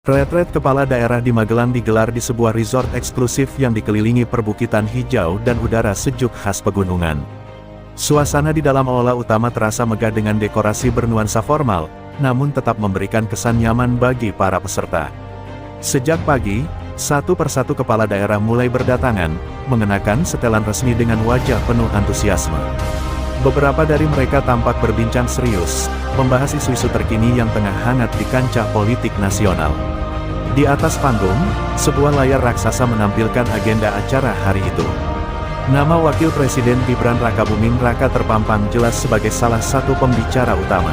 Retret kepala daerah di Magelang digelar di sebuah resort eksklusif yang dikelilingi perbukitan hijau dan udara sejuk khas pegunungan. Suasana di dalam aula utama terasa megah dengan dekorasi bernuansa formal, namun tetap memberikan kesan nyaman bagi para peserta. Sejak pagi, satu persatu kepala daerah mulai berdatangan, mengenakan setelan resmi dengan wajah penuh antusiasme. Beberapa dari mereka tampak berbincang serius, membahas isu-isu terkini yang tengah hangat di kancah politik nasional. Di atas panggung, sebuah layar raksasa menampilkan agenda acara hari itu. Nama Wakil Presiden Gibran Rakabuming Raka terpampang jelas sebagai salah satu pembicara utama.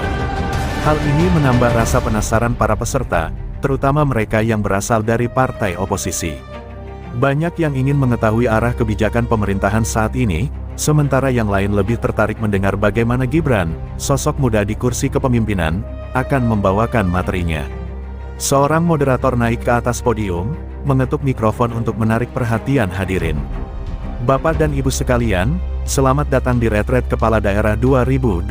Hal ini menambah rasa penasaran para peserta, terutama mereka yang berasal dari partai oposisi. Banyak yang ingin mengetahui arah kebijakan pemerintahan saat ini, sementara yang lain lebih tertarik mendengar bagaimana Gibran, sosok muda di kursi kepemimpinan, akan membawakan materinya. Seorang moderator naik ke atas podium, mengetuk mikrofon untuk menarik perhatian hadirin. Bapak dan Ibu sekalian, selamat datang di Retret Kepala Daerah 2025.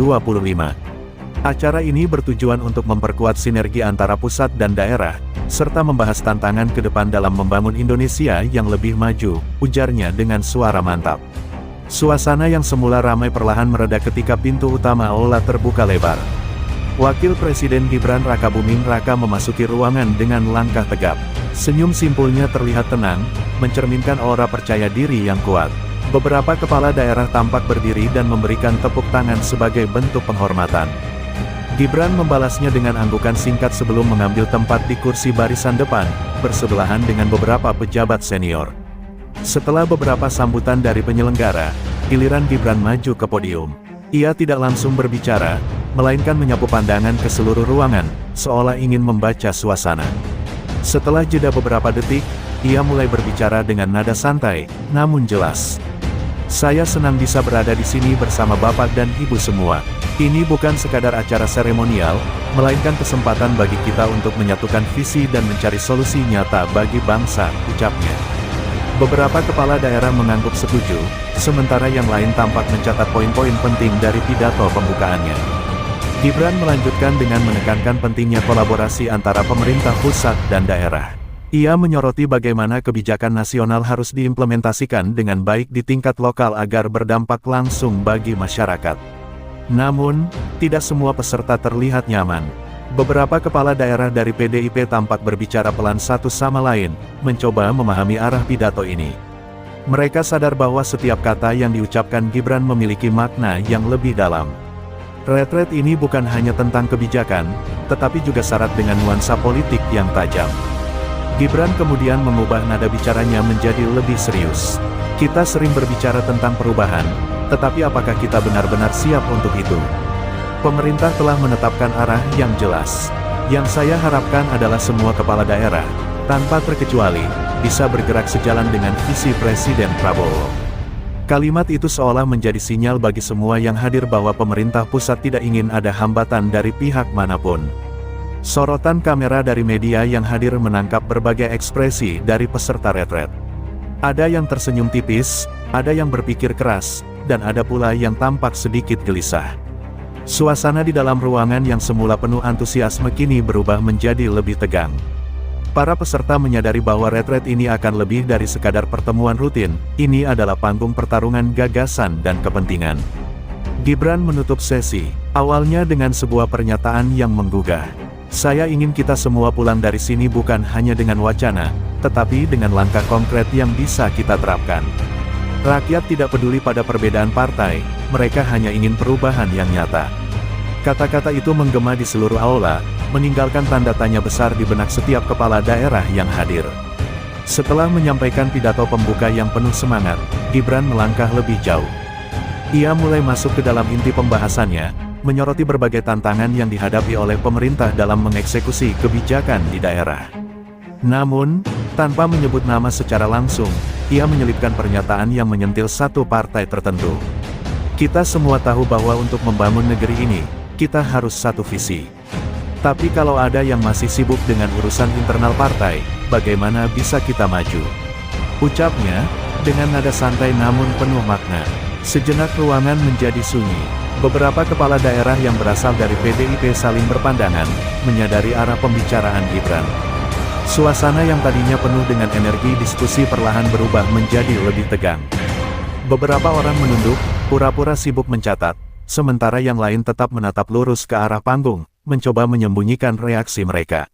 Acara ini bertujuan untuk memperkuat sinergi antara pusat dan daerah, serta membahas tantangan ke depan dalam membangun Indonesia yang lebih maju, ujarnya dengan suara mantap. Suasana yang semula ramai perlahan mereda ketika pintu utama aula terbuka lebar. Wakil Presiden Gibran Rakabuming Raka memasuki ruangan dengan langkah tegap. Senyum simpulnya terlihat tenang, mencerminkan aura percaya diri yang kuat. Beberapa kepala daerah tampak berdiri dan memberikan tepuk tangan sebagai bentuk penghormatan. Gibran membalasnya dengan anggukan singkat sebelum mengambil tempat di kursi barisan depan, bersebelahan dengan beberapa pejabat senior. Setelah beberapa sambutan dari penyelenggara, giliran Gibran maju ke podium. Ia tidak langsung berbicara, melainkan menyapu pandangan ke seluruh ruangan, seolah ingin membaca suasana. Setelah jeda beberapa detik, ia mulai berbicara dengan nada santai, namun jelas. Saya senang bisa berada di sini bersama Bapak dan Ibu semua. Ini bukan sekadar acara seremonial, melainkan kesempatan bagi kita untuk menyatukan visi dan mencari solusi nyata bagi bangsa, ucapnya. Beberapa kepala daerah mengangguk setuju, sementara yang lain tampak mencatat poin-poin penting dari pidato pembukaannya. Gibran melanjutkan dengan menekankan pentingnya kolaborasi antara pemerintah pusat dan daerah. Ia menyoroti bagaimana kebijakan nasional harus diimplementasikan dengan baik di tingkat lokal agar berdampak langsung bagi masyarakat. Namun, tidak semua peserta terlihat nyaman. Beberapa kepala daerah dari PDIP tampak berbicara pelan satu sama lain, mencoba memahami arah pidato ini. Mereka sadar bahwa setiap kata yang diucapkan Gibran memiliki makna yang lebih dalam. Retret ini bukan hanya tentang kebijakan, tetapi juga syarat dengan nuansa politik yang tajam. Gibran kemudian mengubah nada bicaranya menjadi lebih serius. Kita sering berbicara tentang perubahan, tetapi apakah kita benar-benar siap untuk itu? Pemerintah telah menetapkan arah yang jelas. Yang saya harapkan adalah semua kepala daerah, tanpa terkecuali, bisa bergerak sejalan dengan visi Presiden Prabowo. Kalimat itu seolah menjadi sinyal bagi semua yang hadir bahwa pemerintah pusat tidak ingin ada hambatan dari pihak manapun. Sorotan kamera dari media yang hadir menangkap berbagai ekspresi dari peserta retret. Ada yang tersenyum tipis, ada yang berpikir keras, dan ada pula yang tampak sedikit gelisah. Suasana di dalam ruangan yang semula penuh antusiasme kini berubah menjadi lebih tegang. Para peserta menyadari bahwa retret ini akan lebih dari sekadar pertemuan rutin, ini adalah panggung pertarungan gagasan dan kepentingan. Gibran menutup sesi, awalnya dengan sebuah pernyataan yang menggugah. Saya ingin kita semua pulang dari sini bukan hanya dengan wacana, tetapi dengan langkah konkret yang bisa kita terapkan. Rakyat tidak peduli pada perbedaan partai, mereka hanya ingin perubahan yang nyata. Kata-kata itu menggema di seluruh aula, meninggalkan tanda tanya besar di benak setiap kepala daerah yang hadir. Setelah menyampaikan pidato pembuka yang penuh semangat, Gibran melangkah lebih jauh. Ia mulai masuk ke dalam inti pembahasannya, menyoroti berbagai tantangan yang dihadapi oleh pemerintah dalam mengeksekusi kebijakan di daerah. Namun, tanpa menyebut nama secara langsung, ia menyelipkan pernyataan yang menyentil satu partai tertentu. Kita semua tahu bahwa untuk membangun negeri ini, kita harus satu visi. Tapi kalau ada yang masih sibuk dengan urusan internal partai, bagaimana bisa kita maju? Ucapnya, dengan nada santai namun penuh makna. Sejenak ruangan menjadi sunyi. Beberapa kepala daerah yang berasal dari PDIP saling berpandangan, menyadari arah pembicaraan Gibran. Suasana yang tadinya penuh dengan energi diskusi perlahan berubah menjadi lebih tegang. Beberapa orang menunduk, pura-pura sibuk mencatat, sementara yang lain tetap menatap lurus ke arah panggung, mencoba menyembunyikan reaksi mereka.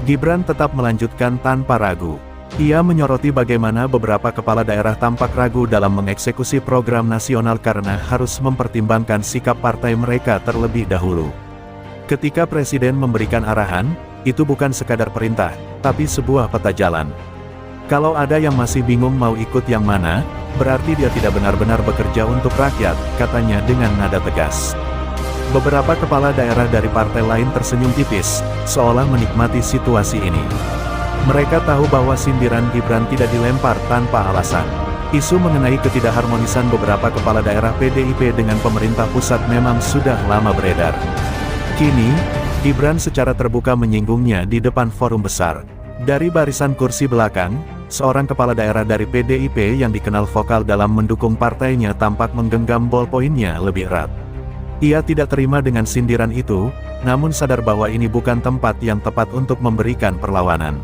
Gibran tetap melanjutkan tanpa ragu. Ia menyoroti bagaimana beberapa kepala daerah tampak ragu dalam mengeksekusi program nasional karena harus mempertimbangkan sikap partai mereka terlebih dahulu. Ketika Presiden memberikan arahan, itu bukan sekadar perintah, tapi sebuah peta jalan. Kalau ada yang masih bingung mau ikut yang mana, berarti dia tidak benar-benar bekerja untuk rakyat, katanya dengan nada tegas. Beberapa kepala daerah dari partai lain tersenyum tipis, seolah menikmati situasi ini. Mereka tahu bahwa sindiran Gibran tidak dilempar tanpa alasan. Isu mengenai ketidakharmonisan beberapa kepala daerah PDIP dengan pemerintah pusat memang sudah lama beredar. Kini, Gibran secara terbuka menyinggungnya di depan forum besar. Dari barisan kursi belakang, seorang kepala daerah dari PDIP yang dikenal vokal dalam mendukung partainya tampak menggenggam ballpointnya lebih erat. Ia tidak terima dengan sindiran itu, namun sadar bahwa ini bukan tempat yang tepat untuk memberikan perlawanan.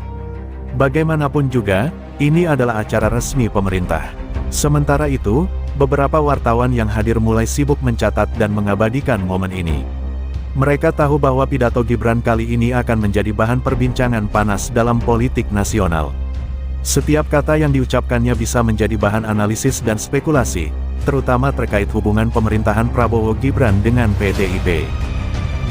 Bagaimanapun juga, ini adalah acara resmi pemerintah. Sementara itu, beberapa wartawan yang hadir mulai sibuk mencatat dan mengabadikan momen ini. Mereka tahu bahwa pidato Gibran kali ini akan menjadi bahan perbincangan panas dalam politik nasional. Setiap kata yang diucapkannya bisa menjadi bahan analisis dan spekulasi, terutama terkait hubungan pemerintahan Prabowo Gibran dengan PDIP.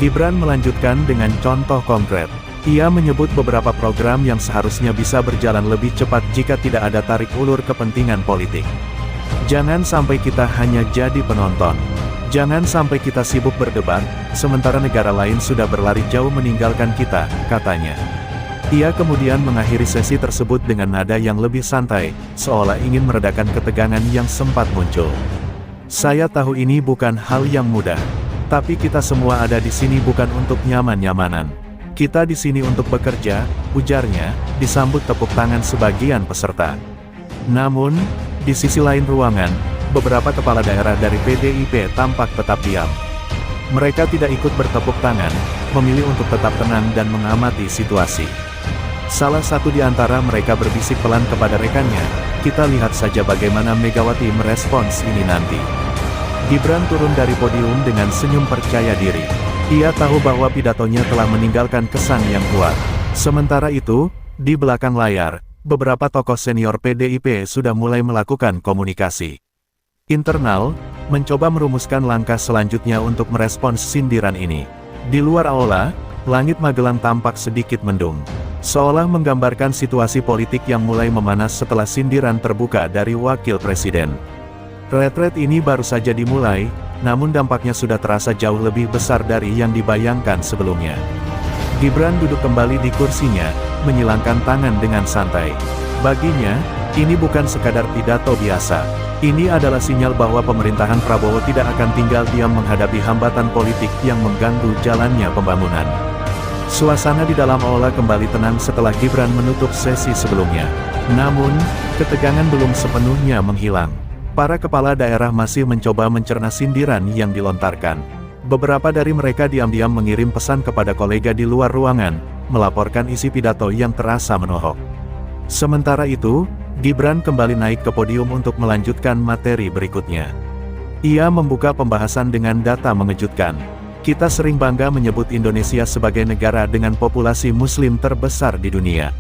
Gibran melanjutkan dengan contoh konkret. Ia menyebut beberapa program yang seharusnya bisa berjalan lebih cepat jika tidak ada tarik ulur kepentingan politik. Jangan sampai kita hanya jadi penonton. Jangan sampai kita sibuk berdebat, sementara negara lain sudah berlari jauh meninggalkan kita, katanya. Ia kemudian mengakhiri sesi tersebut dengan nada yang lebih santai, seolah ingin meredakan ketegangan yang sempat muncul. Saya tahu ini bukan hal yang mudah, tapi kita semua ada di sini bukan untuk nyaman-nyamanan. Kita di sini untuk bekerja, ujarnya, disambut tepuk tangan sebagian peserta. Namun, di sisi lain ruangan, beberapa kepala daerah dari PDIP tampak tetap diam. Mereka tidak ikut bertepuk tangan, memilih untuk tetap tenang dan mengamati situasi. Salah satu di antara mereka berbisik pelan kepada rekannya, kita lihat saja bagaimana Megawati merespons ini nanti. Gibran turun dari podium dengan senyum percaya diri. Ia tahu bahwa pidatonya telah meninggalkan kesan yang kuat. Sementara itu, di belakang layar, beberapa tokoh senior PDIP sudah mulai melakukan komunikasi internal, mencoba merumuskan langkah selanjutnya untuk merespons sindiran ini. Di luar aula, langit Magelang tampak sedikit mendung, seolah menggambarkan situasi politik yang mulai memanas setelah sindiran terbuka dari wakil presiden. Retret ini baru saja dimulai, namun dampaknya sudah terasa jauh lebih besar dari yang dibayangkan sebelumnya. Gibran duduk kembali di kursinya, menyilangkan tangan dengan santai. Baginya, ini bukan sekadar pidato biasa. Ini adalah sinyal bahwa pemerintahan Prabowo tidak akan tinggal diam menghadapi hambatan politik yang mengganggu jalannya pembangunan. Suasana di dalam aula kembali tenang setelah Gibran menutup sesi sebelumnya. Namun, ketegangan belum sepenuhnya menghilang. Para kepala daerah masih mencoba mencerna sindiran yang dilontarkan. Beberapa dari mereka diam-diam mengirim pesan kepada kolega di luar ruangan, melaporkan isi pidato yang terasa menohok. Sementara itu, Gibran kembali naik ke podium untuk melanjutkan materi berikutnya. Ia membuka pembahasan dengan data mengejutkan. Kita sering bangga menyebut Indonesia sebagai negara dengan populasi muslim terbesar di dunia.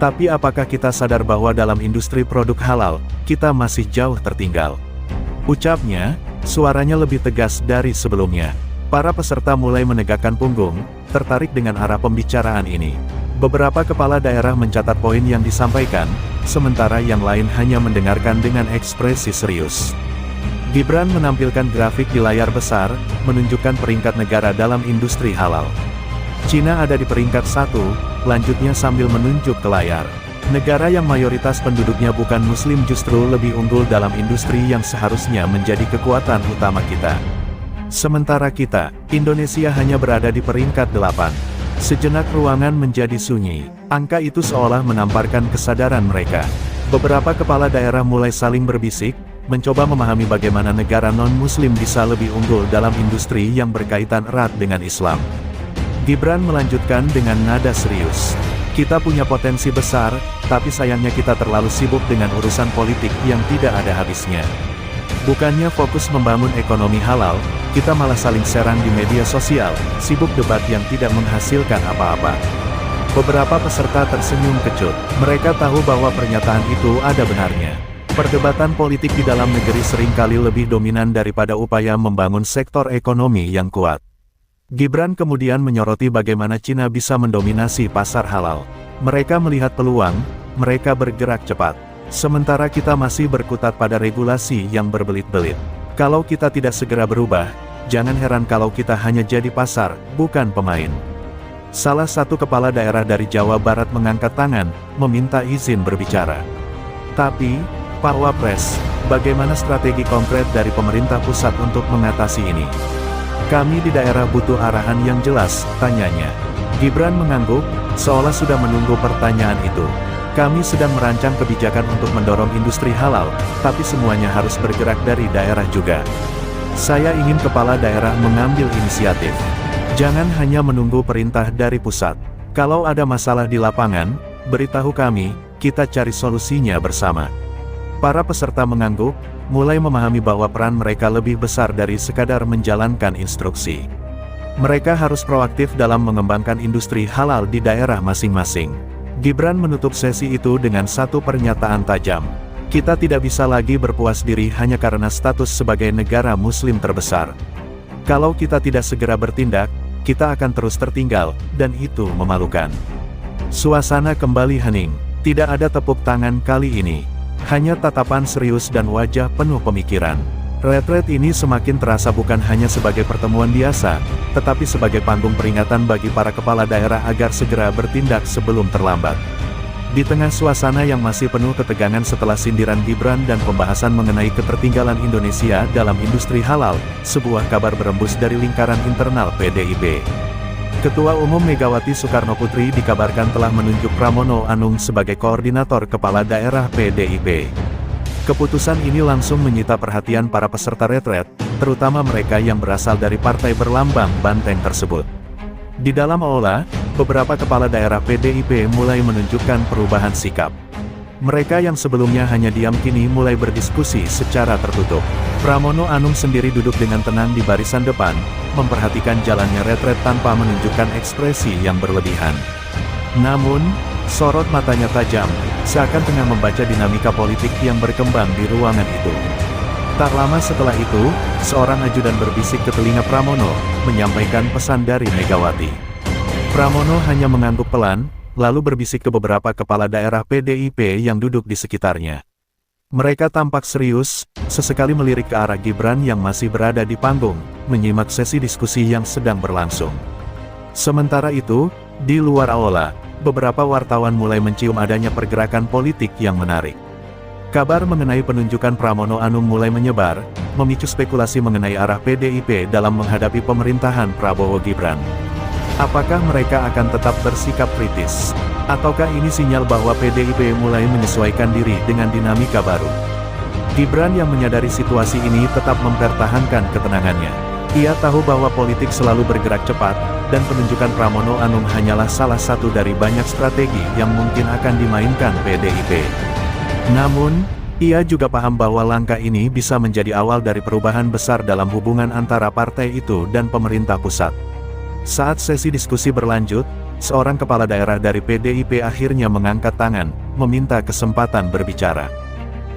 Tapi apakah kita sadar bahwa dalam industri produk halal, kita masih jauh tertinggal? Ucapnya, suaranya lebih tegas dari sebelumnya. Para peserta mulai menegakkan punggung, tertarik dengan arah pembicaraan ini. Beberapa kepala daerah mencatat poin yang disampaikan, sementara yang lain hanya mendengarkan dengan ekspresi serius. Gibran menampilkan grafik di layar besar, menunjukkan peringkat negara dalam industri halal. Cina ada di peringkat 1, lanjutnya sambil menunjuk ke layar. Negara yang mayoritas penduduknya bukan muslim justru lebih unggul dalam industri yang seharusnya menjadi kekuatan utama kita. Sementara kita, Indonesia hanya berada di peringkat 8. Sejenak ruangan menjadi sunyi. Angka itu seolah menamparkan kesadaran mereka. Beberapa kepala daerah mulai saling berbisik, mencoba memahami bagaimana negara non-muslim bisa lebih unggul dalam industri yang berkaitan erat dengan Islam. Gibran melanjutkan dengan nada serius. Kita punya potensi besar, tapi sayangnya kita terlalu sibuk dengan urusan politik yang tidak ada habisnya. Bukannya fokus membangun ekonomi halal, kita malah saling serang di media sosial, sibuk debat yang tidak menghasilkan apa-apa. Beberapa peserta tersenyum kecut. Mereka tahu bahwa pernyataan itu ada benarnya. Perdebatan politik di dalam negeri seringkali lebih dominan daripada upaya membangun sektor ekonomi yang kuat. Gibran kemudian menyoroti bagaimana Cina bisa mendominasi pasar halal. Mereka melihat peluang, mereka bergerak cepat. Sementara kita masih berkutat pada regulasi yang berbelit-belit. Kalau kita tidak segera berubah, jangan heran kalau kita hanya jadi pasar, bukan pemain. Salah satu kepala daerah dari Jawa Barat mengangkat tangan, meminta izin berbicara. Tapi, Pak Wapres, bagaimana strategi konkret dari pemerintah pusat untuk mengatasi ini? Kami di daerah butuh arahan yang jelas, tanyanya. Gibran mengangguk, seolah sudah menunggu pertanyaan itu. Kami sedang merancang kebijakan untuk mendorong industri halal, tapi semuanya harus bergerak dari daerah juga. Saya ingin kepala daerah mengambil inisiatif. Jangan hanya menunggu perintah dari pusat. Kalau ada masalah di lapangan, beritahu kami, kita cari solusinya bersama. Para peserta mengangguk, mulai memahami bahwa peran mereka lebih besar dari sekadar menjalankan instruksi. Mereka harus proaktif dalam mengembangkan industri halal di daerah masing-masing. Gibran menutup sesi itu dengan satu pernyataan tajam. Kita tidak bisa lagi berpuas diri hanya karena status sebagai negara muslim terbesar. Kalau kita tidak segera bertindak, kita akan terus tertinggal, dan itu memalukan. Suasana kembali hening. Tidak ada tepuk tangan kali ini. Hanya tatapan serius dan wajah penuh pemikiran. Retret ini semakin terasa bukan hanya sebagai pertemuan biasa, tetapi sebagai panggung peringatan bagi para kepala daerah agar segera bertindak sebelum terlambat. Di tengah suasana yang masih penuh ketegangan setelah sindiran Gibran dan pembahasan mengenai ketertinggalan Indonesia dalam industri halal, sebuah kabar berembus dari lingkaran internal PDIP. Ketua Umum Megawati Soekarnoputri dikabarkan telah menunjuk Pramono Anung sebagai koordinator kepala daerah PDIP. Keputusan ini langsung menyita perhatian para peserta retret, terutama mereka yang berasal dari partai berlambang banteng tersebut. Di dalam aula, beberapa kepala daerah PDIP mulai menunjukkan perubahan sikap. Mereka yang sebelumnya hanya diam kini mulai berdiskusi secara tertutup. Pramono Anung sendiri duduk dengan tenang di barisan depan, memperhatikan jalannya retret tanpa menunjukkan ekspresi yang berlebihan. Namun, sorot matanya tajam, seakan tengah membaca dinamika politik yang berkembang di ruangan itu. Tak lama setelah itu, seorang ajudan berbisik ke telinga Pramono, menyampaikan pesan dari Megawati. Pramono hanya mengangguk pelan, lalu berbisik ke beberapa kepala daerah PDIP yang duduk di sekitarnya. Mereka tampak serius, sesekali melirik ke arah Gibran yang masih berada di panggung, menyimak sesi diskusi yang sedang berlangsung. Sementara itu, di luar aula, beberapa wartawan mulai mencium adanya pergerakan politik yang menarik. Kabar mengenai penunjukan Pramono Anung mulai menyebar, memicu spekulasi mengenai arah PDIP dalam menghadapi pemerintahan Prabowo Gibran. Apakah mereka akan tetap bersikap kritis? Ataukah ini sinyal bahwa PDIP mulai menyesuaikan diri dengan dinamika baru? Gibran yang menyadari situasi ini tetap mempertahankan ketenangannya. Ia tahu bahwa politik selalu bergerak cepat, dan penunjukan Pramono Anung hanyalah salah satu dari banyak strategi yang mungkin akan dimainkan PDIP. Namun, ia juga paham bahwa langkah ini bisa menjadi awal dari perubahan besar dalam hubungan antara partai itu dan pemerintah pusat. Saat sesi diskusi berlanjut, seorang kepala daerah dari PDIP akhirnya mengangkat tangan, meminta kesempatan berbicara.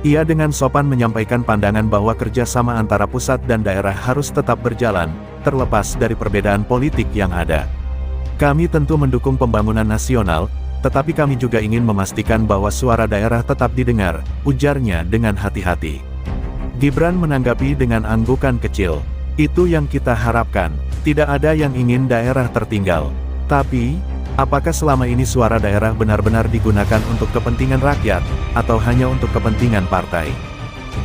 Ia dengan sopan menyampaikan pandangan bahwa kerjasama antara pusat dan daerah harus tetap berjalan, terlepas dari perbedaan politik yang ada. Kami tentu mendukung pembangunan nasional, tetapi kami juga ingin memastikan bahwa suara daerah tetap didengar, ujarnya dengan hati-hati. Gibran menanggapi dengan anggukan kecil. Itu yang kita harapkan, tidak ada yang ingin daerah tertinggal. Tapi, apakah selama ini suara daerah benar-benar digunakan untuk kepentingan rakyat, atau hanya untuk kepentingan partai?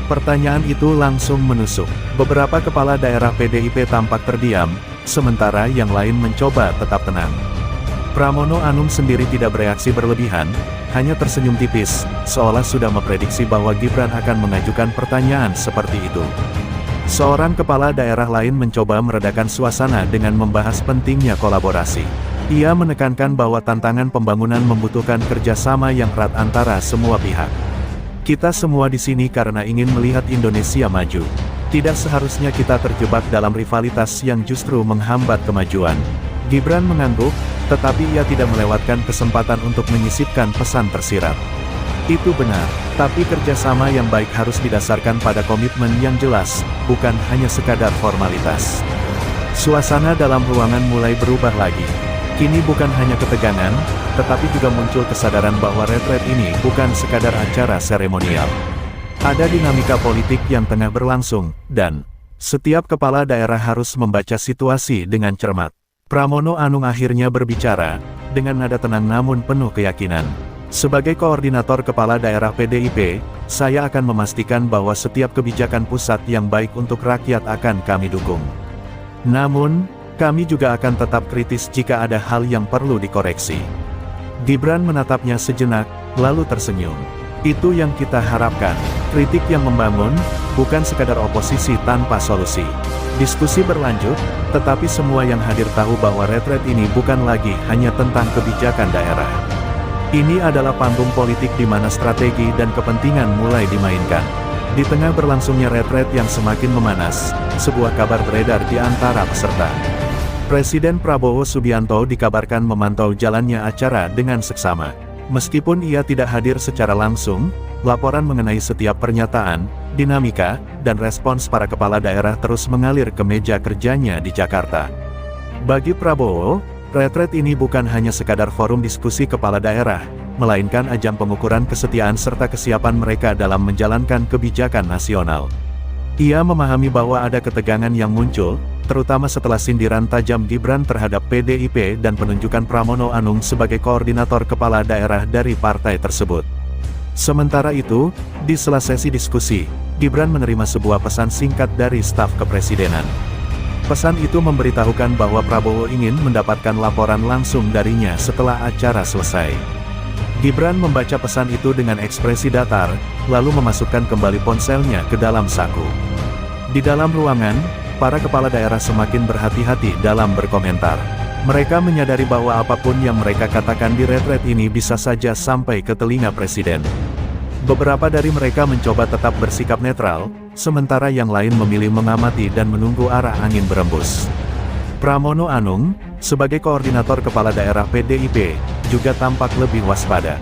Pertanyaan itu langsung menusuk. Beberapa kepala daerah PDIP tampak terdiam, sementara yang lain mencoba tetap tenang. Pramono Anung sendiri tidak bereaksi berlebihan, hanya tersenyum tipis, seolah sudah memprediksi bahwa Gibran akan mengajukan pertanyaan seperti itu. Seorang kepala daerah lain mencoba meredakan suasana dengan membahas pentingnya kolaborasi. Ia menekankan bahwa tantangan pembangunan membutuhkan kerjasama yang erat antara semua pihak. Kita semua di sini karena ingin melihat Indonesia maju. Tidak seharusnya kita terjebak dalam rivalitas yang justru menghambat kemajuan. Gibran mengangguk, tetapi ia tidak melewatkan kesempatan untuk menyisipkan pesan tersirat. Itu benar, tapi kerjasama yang baik harus didasarkan pada komitmen yang jelas, bukan hanya sekadar formalitas. Suasana dalam ruangan mulai berubah lagi. Kini bukan hanya ketegangan, tetapi juga muncul kesadaran bahwa retret ini bukan sekadar acara seremonial. Ada dinamika politik yang tengah berlangsung, dan setiap kepala daerah harus membaca situasi dengan cermat. Pramono Anung akhirnya berbicara, dengan nada tenang namun penuh keyakinan. Sebagai koordinator kepala daerah PDIP, saya akan memastikan bahwa setiap kebijakan pusat yang baik untuk rakyat akan kami dukung. Namun, kami juga akan tetap kritis jika ada hal yang perlu dikoreksi. Gibran menatapnya sejenak, lalu tersenyum. Itu yang kita harapkan, kritik yang membangun, bukan sekadar oposisi tanpa solusi. Diskusi berlanjut, tetapi semua yang hadir tahu bahwa retret ini bukan lagi hanya tentang kebijakan daerah. Ini adalah panggung politik di mana strategi dan kepentingan mulai dimainkan. Di tengah berlangsungnya retret yang semakin memanas, sebuah kabar beredar di antara peserta. Presiden Prabowo Subianto dikabarkan memantau jalannya acara dengan seksama. Meskipun ia tidak hadir secara langsung, laporan mengenai setiap pernyataan, dinamika, dan respons para kepala daerah terus mengalir ke meja kerjanya di Jakarta. Bagi Prabowo, retret ini bukan hanya sekadar forum diskusi kepala daerah, melainkan ajang pengukuran kesetiaan serta kesiapan mereka dalam menjalankan kebijakan nasional. Ia memahami bahwa ada ketegangan yang muncul, terutama setelah sindiran tajam Gibran terhadap PDIP dan penunjukan Pramono Anung sebagai koordinator kepala daerah dari partai tersebut. Sementara itu, di sela sesi diskusi, Gibran menerima sebuah pesan singkat dari staf kepresidenan. Pesan itu memberitahukan bahwa Prabowo ingin mendapatkan laporan langsung darinya setelah acara selesai. Gibran membaca pesan itu dengan ekspresi datar, lalu memasukkan kembali ponselnya ke dalam saku. Di dalam ruangan, para kepala daerah semakin berhati-hati dalam berkomentar. Mereka menyadari bahwa apapun yang mereka katakan di retret ini bisa saja sampai ke telinga presiden. Beberapa dari mereka mencoba tetap bersikap netral, sementara yang lain memilih mengamati dan menunggu arah angin berembus. Pramono Anung, sebagai koordinator kepala daerah PDIP, juga tampak lebih waspada.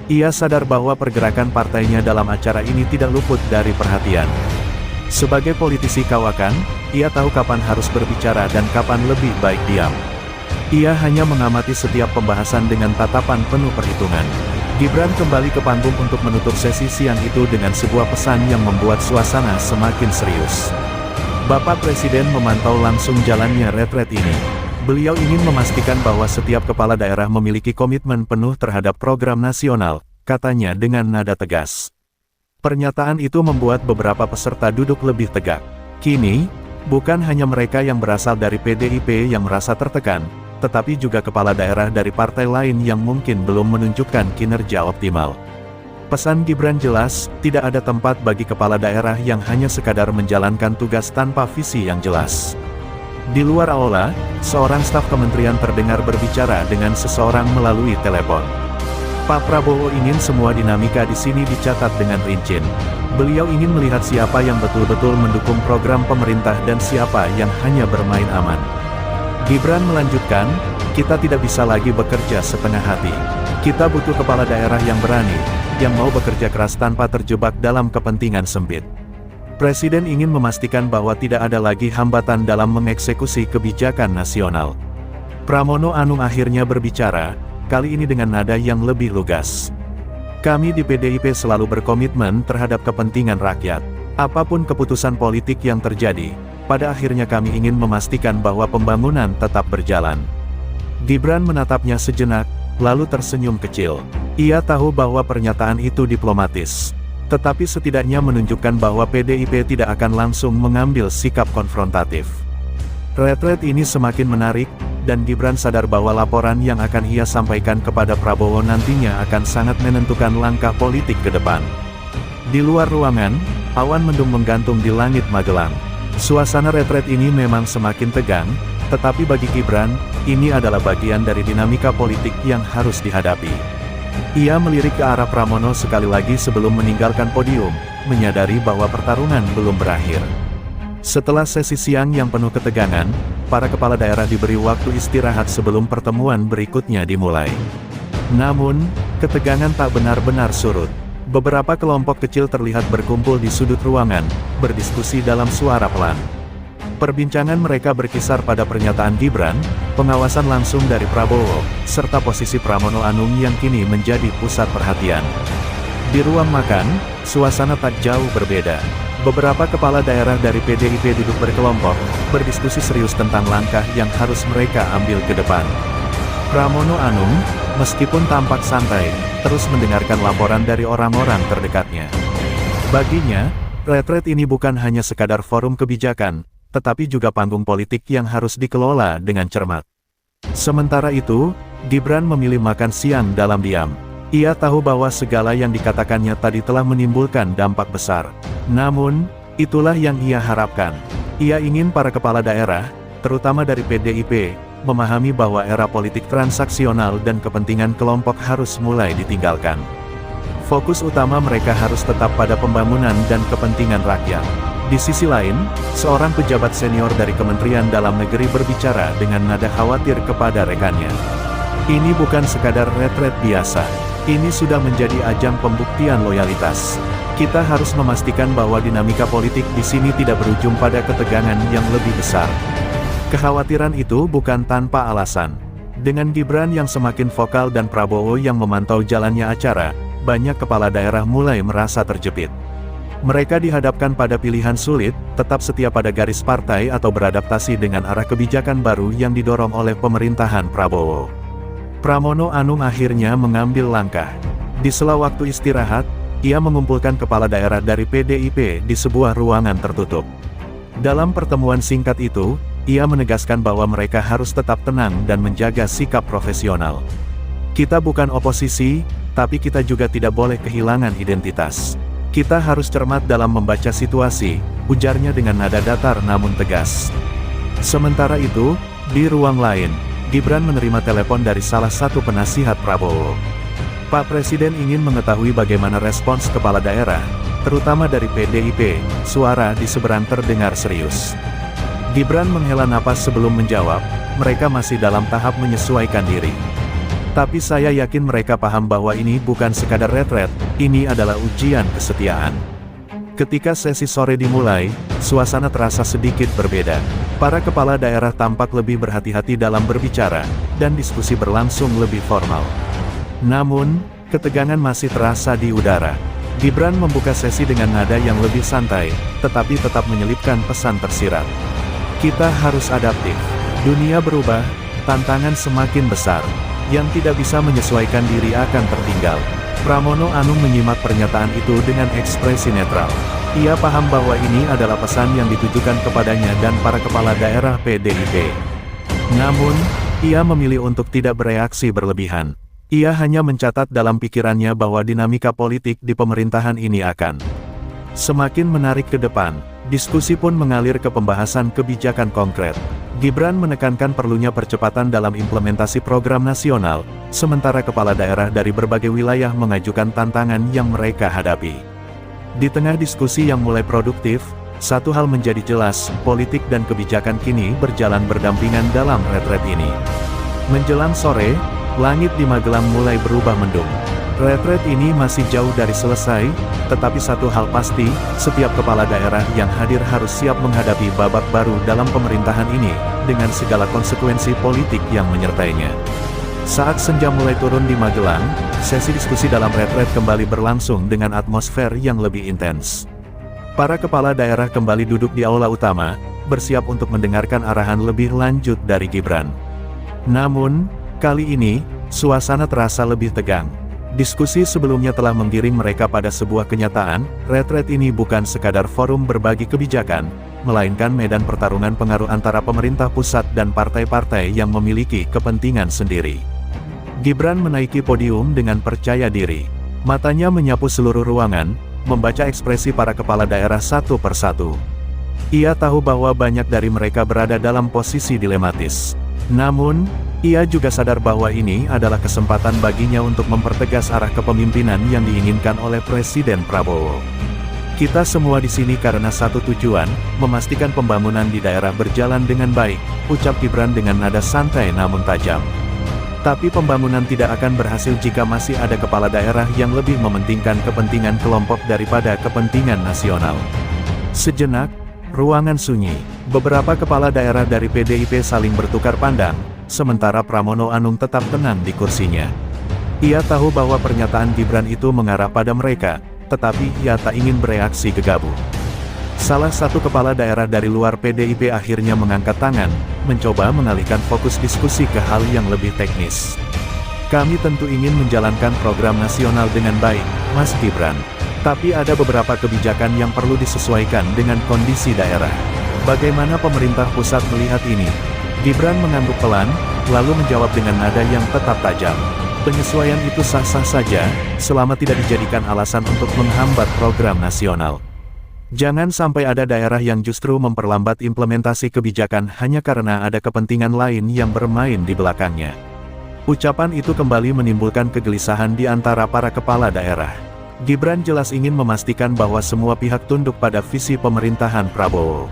Ia sadar bahwa pergerakan partainya dalam acara ini tidak luput dari perhatian. Sebagai politisi kawakan, ia tahu kapan harus berbicara dan kapan lebih baik diam. Ia hanya mengamati setiap pembahasan dengan tatapan penuh perhitungan. Gibran kembali ke panggung untuk menutup sesi siang itu dengan sebuah pesan yang membuat suasana semakin serius. Bapak Presiden memantau langsung jalannya retret ini. Beliau ingin memastikan bahwa setiap kepala daerah memiliki komitmen penuh terhadap program nasional, katanya dengan nada tegas. Pernyataan itu membuat beberapa peserta duduk lebih tegak. Kini, bukan hanya mereka yang berasal dari PDIP yang merasa tertekan, tetapi juga kepala daerah dari partai lain yang mungkin belum menunjukkan kinerja optimal. Pesan Gibran jelas, tidak ada tempat bagi kepala daerah yang hanya sekadar menjalankan tugas tanpa visi yang jelas. Di luar aula, seorang staf kementerian terdengar berbicara dengan seseorang melalui telepon. Pak Prabowo ingin semua dinamika di sini dicatat dengan rinci. Beliau ingin melihat siapa yang betul-betul mendukung program pemerintah dan siapa yang hanya bermain aman. Gibran melanjutkan, kita tidak bisa lagi bekerja setengah hati. Kita butuh kepala daerah yang berani, yang mau bekerja keras tanpa terjebak dalam kepentingan sempit. Presiden ingin memastikan bahwa tidak ada lagi hambatan dalam mengeksekusi kebijakan nasional. Pramono Anung akhirnya berbicara, kali ini dengan nada yang lebih lugas. Kami di PDIP selalu berkomitmen terhadap kepentingan rakyat. Apapun keputusan politik yang terjadi, pada akhirnya kami ingin memastikan bahwa pembangunan tetap berjalan. Gibran menatapnya sejenak, lalu tersenyum kecil. Ia tahu bahwa pernyataan itu diplomatis, tetapi setidaknya menunjukkan bahwa PDIP tidak akan langsung mengambil sikap konfrontatif. Retret ini semakin menarik, dan Gibran sadar bahwa laporan yang akan ia sampaikan kepada Prabowo nantinya akan sangat menentukan langkah politik ke depan. Di luar ruangan, awan mendung menggantung di langit Magelang. Suasana retret ini memang semakin tegang, Tetapi bagi Gibran, ini adalah bagian dari dinamika politik yang harus dihadapi. Ia melirik ke arah Pramono sekali lagi sebelum meninggalkan podium, menyadari bahwa pertarungan belum berakhir. Setelah sesi siang yang penuh ketegangan, para kepala daerah diberi waktu istirahat sebelum pertemuan berikutnya dimulai. Namun, ketegangan tak benar-benar surut. Beberapa kelompok kecil terlihat berkumpul di sudut ruangan, berdiskusi dalam suara pelan. Perbincangan mereka berkisar pada pernyataan Gibran, pengawasan langsung dari Prabowo, serta posisi Pramono Anung yang kini menjadi pusat perhatian. Di ruang makan, suasana tak jauh berbeda. Beberapa kepala daerah dari PDIP duduk berkelompok, berdiskusi serius tentang langkah yang harus mereka ambil ke depan. Pramono Anung, meskipun tampak santai, terus mendengarkan laporan dari orang-orang terdekatnya. Baginya, retret ini bukan hanya sekadar forum kebijakan, tetapi juga panggung politik yang harus dikelola dengan cermat. Sementara itu, Gibran memilih makan siang dalam diam. Ia tahu bahwa segala yang dikatakannya tadi telah menimbulkan dampak besar. Namun, itulah yang ia harapkan. Ia ingin para kepala daerah, terutama dari PDIP, memahami bahwa era politik transaksional dan kepentingan kelompok harus mulai ditinggalkan. Fokus utama mereka harus tetap pada pembangunan dan kepentingan rakyat. Di sisi lain, seorang pejabat senior dari Kementerian Dalam Negeri berbicara dengan nada khawatir kepada rekannya. Ini bukan sekadar retret biasa. Ini sudah menjadi ajang pembuktian loyalitas. Kita harus memastikan bahwa dinamika politik di sini tidak berujung pada ketegangan yang lebih besar. Kekhawatiran itu bukan tanpa alasan. Dengan Gibran yang semakin vokal dan Prabowo yang memantau jalannya acara, banyak kepala daerah mulai merasa terjepit. Mereka dihadapkan pada pilihan sulit, tetap setia pada garis partai atau beradaptasi dengan arah kebijakan baru yang didorong oleh pemerintahan Prabowo. Pramono Anung akhirnya mengambil langkah. Di sela waktu istirahat, ia mengumpulkan kepala daerah dari PDIP di sebuah ruangan tertutup. Dalam pertemuan singkat itu, ia menegaskan bahwa mereka harus tetap tenang dan menjaga sikap profesional. Kita bukan oposisi, tapi kita juga tidak boleh kehilangan identitas. Kita harus cermat dalam membaca situasi, ujarnya dengan nada datar namun tegas. Sementara itu, di ruang lain, Gibran menerima telepon dari salah satu penasihat Prabowo. Pak Presiden ingin mengetahui bagaimana respons kepala daerah, terutama dari PDIP, suara di seberang terdengar serius. Gibran menghela napas sebelum menjawab, mereka masih dalam tahap menyesuaikan diri. Tapi saya yakin mereka paham bahwa ini bukan sekadar retret, ini adalah ujian kesetiaan. Ketika sesi sore dimulai, suasana terasa sedikit berbeda. Para kepala daerah tampak lebih berhati-hati dalam berbicara, dan diskusi berlangsung lebih formal. Namun, ketegangan masih terasa di udara. Gibran membuka sesi dengan nada yang lebih santai, tetapi tetap menyelipkan pesan tersirat. Kita harus adaptif. Dunia berubah, tantangan semakin besar. Yang tidak bisa menyesuaikan diri akan tertinggal. Pramono Anung menyimak pernyataan itu dengan ekspresi netral. Ia paham bahwa ini adalah pesan yang ditujukan kepadanya dan para kepala daerah PDIP. Namun, ia memilih untuk tidak bereaksi berlebihan. Ia hanya mencatat dalam pikirannya bahwa dinamika politik di pemerintahan ini akan semakin menarik ke depan. Diskusi pun mengalir ke pembahasan kebijakan konkret. Gibran menekankan perlunya percepatan dalam implementasi program nasional, sementara kepala daerah dari berbagai wilayah mengajukan tantangan yang mereka hadapi. Di tengah diskusi yang mulai produktif, satu hal menjadi jelas, politik dan kebijakan kini berjalan berdampingan dalam retret ini. Menjelang sore, langit di Magelang mulai berubah mendung. Retret ini masih jauh dari selesai, tetapi satu hal pasti, setiap kepala daerah yang hadir harus siap menghadapi babak baru dalam pemerintahan ini, dengan segala konsekuensi politik yang menyertainya. Saat senja mulai turun di Magelang, sesi diskusi dalam retret kembali berlangsung dengan atmosfer yang lebih intens. Para kepala daerah kembali duduk di aula utama, bersiap untuk mendengarkan arahan lebih lanjut dari Gibran. Namun, kali ini, suasana terasa lebih tegang. Diskusi sebelumnya telah menggiring mereka pada sebuah kenyataan, retret ini bukan sekadar forum berbagi kebijakan, melainkan medan pertarungan pengaruh antara pemerintah pusat dan partai-partai yang memiliki kepentingan sendiri. Gibran menaiki podium dengan percaya diri. Matanya menyapu seluruh ruangan, membaca ekspresi para kepala daerah satu persatu. Ia tahu bahwa banyak dari mereka berada dalam posisi dilematis. Namun, ia juga sadar bahwa ini adalah kesempatan baginya untuk mempertegas arah kepemimpinan yang diinginkan oleh Presiden Prabowo. Kita semua di sini karena satu tujuan, memastikan pembangunan di daerah berjalan dengan baik, ucap Gibran dengan nada santai namun tajam. Tapi pembangunan tidak akan berhasil jika masih ada kepala daerah yang lebih mementingkan kepentingan kelompok daripada kepentingan nasional. Sejenak, ruangan sunyi. Beberapa kepala daerah dari PDIP saling bertukar pandang, sementara Pramono Anung tetap tenang di kursinya. Ia tahu bahwa pernyataan Gibran itu mengarah pada mereka, tetapi ia tak ingin bereaksi gegabah. Salah satu kepala daerah dari luar PDIP akhirnya mengangkat tangan, mencoba mengalihkan fokus diskusi ke hal yang lebih teknis. Kami tentu ingin menjalankan program nasional dengan baik, Mas Gibran. Tapi ada beberapa kebijakan yang perlu disesuaikan dengan kondisi daerah. Bagaimana pemerintah pusat melihat ini? Gibran mengangguk pelan, lalu menjawab dengan nada yang tetap tajam. Penyesuaian itu sah-sah saja, selama tidak dijadikan alasan untuk menghambat program nasional. Jangan sampai ada daerah yang justru memperlambat implementasi kebijakan hanya karena ada kepentingan lain yang bermain di belakangnya. Ucapan itu kembali menimbulkan kegelisahan di antara para kepala daerah. Gibran jelas ingin memastikan bahwa semua pihak tunduk pada visi pemerintahan Prabowo.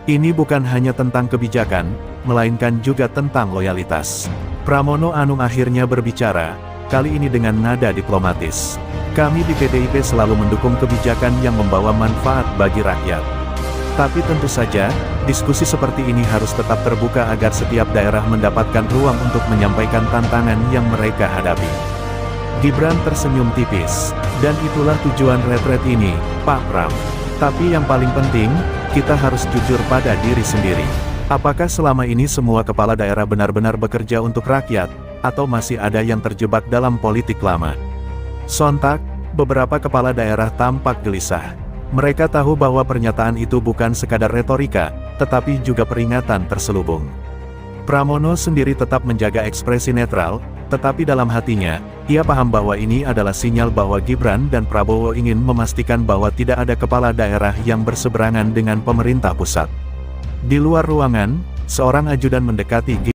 Ini bukan hanya tentang kebijakan, melainkan juga tentang loyalitas. Pramono Anung akhirnya berbicara, kali ini dengan nada diplomatis. Kami di PDIP selalu mendukung kebijakan yang membawa manfaat bagi rakyat. Tapi tentu saja, diskusi seperti ini harus tetap terbuka agar setiap daerah mendapatkan ruang untuk menyampaikan tantangan yang mereka hadapi. Gibran tersenyum tipis. Dan itulah tujuan retret ini, Pak Pram. Tapi yang paling penting, kita harus jujur pada diri sendiri. Apakah selama ini semua kepala daerah benar-benar bekerja untuk rakyat, atau masih ada yang terjebak dalam politik lama? Sontak, beberapa kepala daerah tampak gelisah. Mereka tahu bahwa pernyataan itu bukan sekadar retorika, tetapi juga peringatan terselubung. Pramono sendiri tetap menjaga ekspresi netral, tetapi dalam hatinya, ia paham bahwa ini adalah sinyal bahwa Gibran dan Prabowo ingin memastikan bahwa tidak ada kepala daerah yang berseberangan dengan pemerintah pusat. Di luar ruangan, seorang ajudan mendekati Gibran.